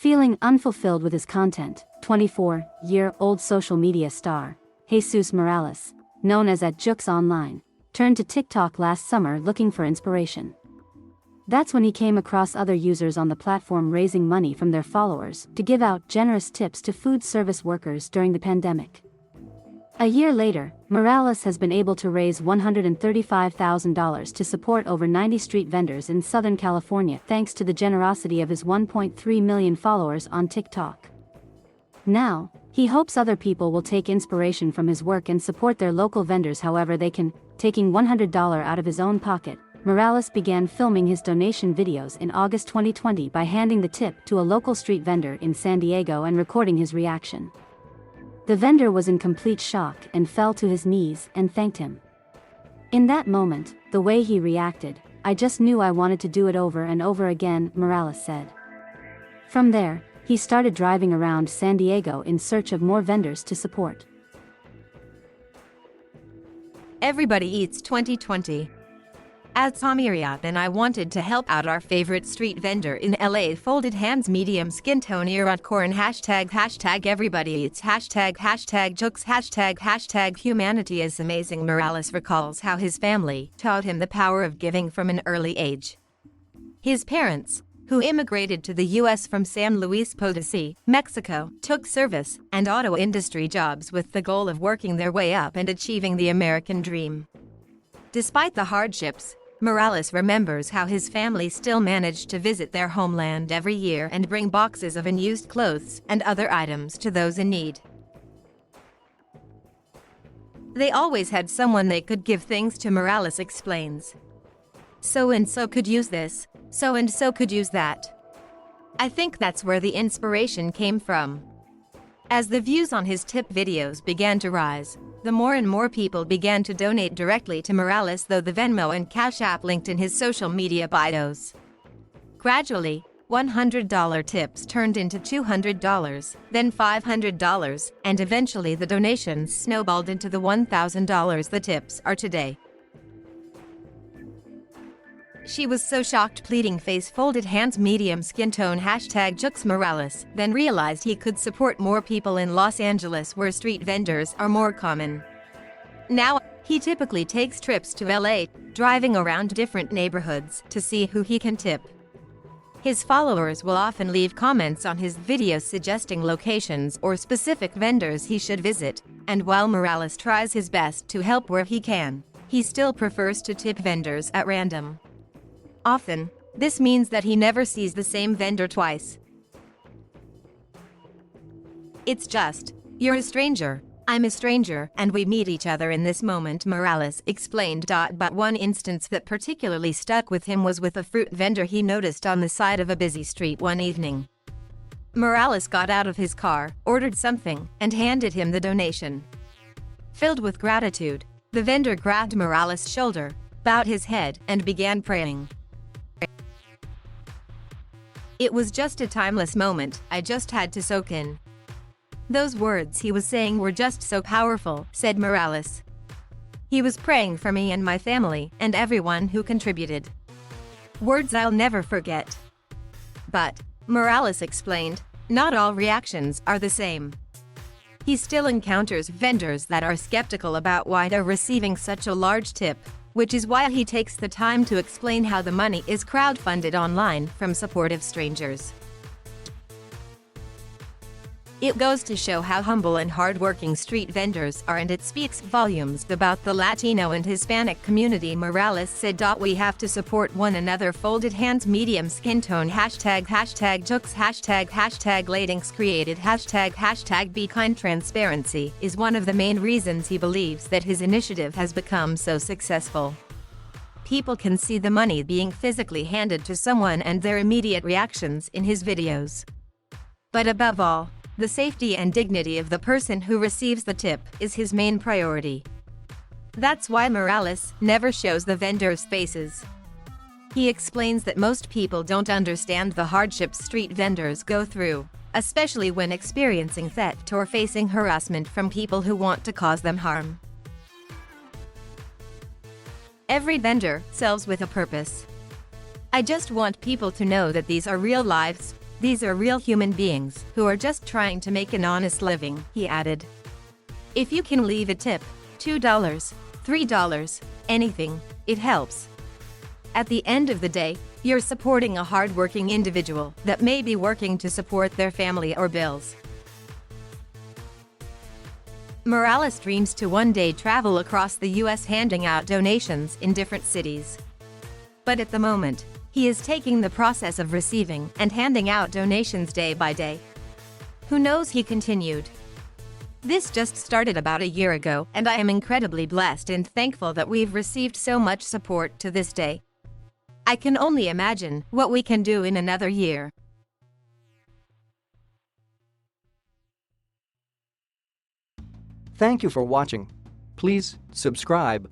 Feeling unfulfilled with his content, 24-year-old social media star, Jesus Morales, known as @Jux Online, turned to TikTok last summer looking for inspiration. That's when he came across other users on the platform raising money from their followers to give out generous tips to food service workers during the pandemic. A year later, Morales has been able to raise $135,000 to support over 90 street vendors in Southern California thanks to the generosity of his 1.3 million followers on TikTok. Now, he hopes other people will take inspiration from his work and support their local vendors however they can. Taking $100 out of his own pocket, Morales began filming his donation videos in August 2020 by handing the tip to a local street vendor in San Diego and recording his reaction. The vendor was in complete shock and fell to his knees and thanked him. In that moment, the way he reacted, "I just knew I wanted to do it over and over again," Morales said. From there, he started driving around San Diego in search of more vendors to support. Everybody Eats 2020. As Samiriat and I wanted to help out our favorite street vendor in LA, folded hands, medium skin tone, corn, hashtag everybody eats, hashtag jokes, hashtag humanity is amazing. Morales recalls how his family taught him the power of giving from an early age. His parents, who immigrated to the U.S. from San Luis Potosí, Mexico, took service and auto industry jobs with the goal of working their way up and achieving the American dream. Despite the hardships, Morales remembers how his family still managed to visit their homeland every year and bring boxes of unused clothes and other items to those in need. They always had someone they could give things to, Morales explains. So-and-so could use this, so-and-so could use that. I think that's where the inspiration came from. As the views on his tip videos began to rise, the more and more people began to donate directly to Morales, though the Venmo and Cash App linked in his social media bios. Gradually, $100 tips turned into $200, then $500, and eventually the donations snowballed into the $1,000 the tips are today. She was so shocked, pleading face, folded hands, medium skin tone, hashtag Jux Morales, then realized he could support more people in Los Angeles where street vendors are more common. Now, he typically takes trips to LA, driving around different neighborhoods to see who he can tip. His followers will often leave comments on his videos suggesting locations or specific vendors he should visit, and while Morales tries his best to help where he can, he still prefers to tip vendors at random. Often, this means that he never sees the same vendor twice. It's just, you're a stranger, I'm a stranger, and we meet each other in this moment, Morales explained. But one instance that particularly stuck with him was with a fruit vendor he noticed on the side of a busy street one evening. Morales got out of his car, ordered something, and handed him the donation. Filled with gratitude, the vendor grabbed Morales' shoulder, bowed his head, and began praying. "It was just a timeless moment, I just had to soak in. Those words he was saying were just so powerful," said Morales. "He was praying for me and my family and everyone who contributed. Words I'll never forget." But, Morales explained, not all reactions are the same. He still encounters vendors that are skeptical about why they're receiving such a large tip, which is why he takes the time to explain how the money is crowdfunded online from supportive strangers. It goes to show how humble and hardworking street vendors are, and it speaks volumes about the Latino and Hispanic community, Morales said. "We have to support one another, folded hands, medium skin tone, hashtag jokes, hashtag latings created, hashtag be kind." Transparency is one of the main reasons he believes that his initiative has become so successful. People can see the money being physically handed to someone and their immediate reactions in his videos. But above all, the safety and dignity of the person who receives the tip is his main priority. That's why Morales never shows the vendors' faces. He explains that most people don't understand the hardships street vendors go through, especially when experiencing theft or facing harassment from people who want to cause them harm. Every vendor sells with a purpose. I just want people to know that these are real lives, These are real human beings who are just trying to make an honest living," he added. "If you can leave a tip, $2, $3, anything, it helps. At the end of the day, you're supporting a hardworking individual that may be working to support their family or bills." Morales dreams to one day travel across the U.S. handing out donations in different cities. But at the moment, he is taking the process of receiving and handing out donations day by day. "Who knows," he continued. "This just started about a year ago, and I am incredibly blessed and thankful that we've received so much support to this day. I can only imagine what we can do in another year." Thank you for watching. Please subscribe.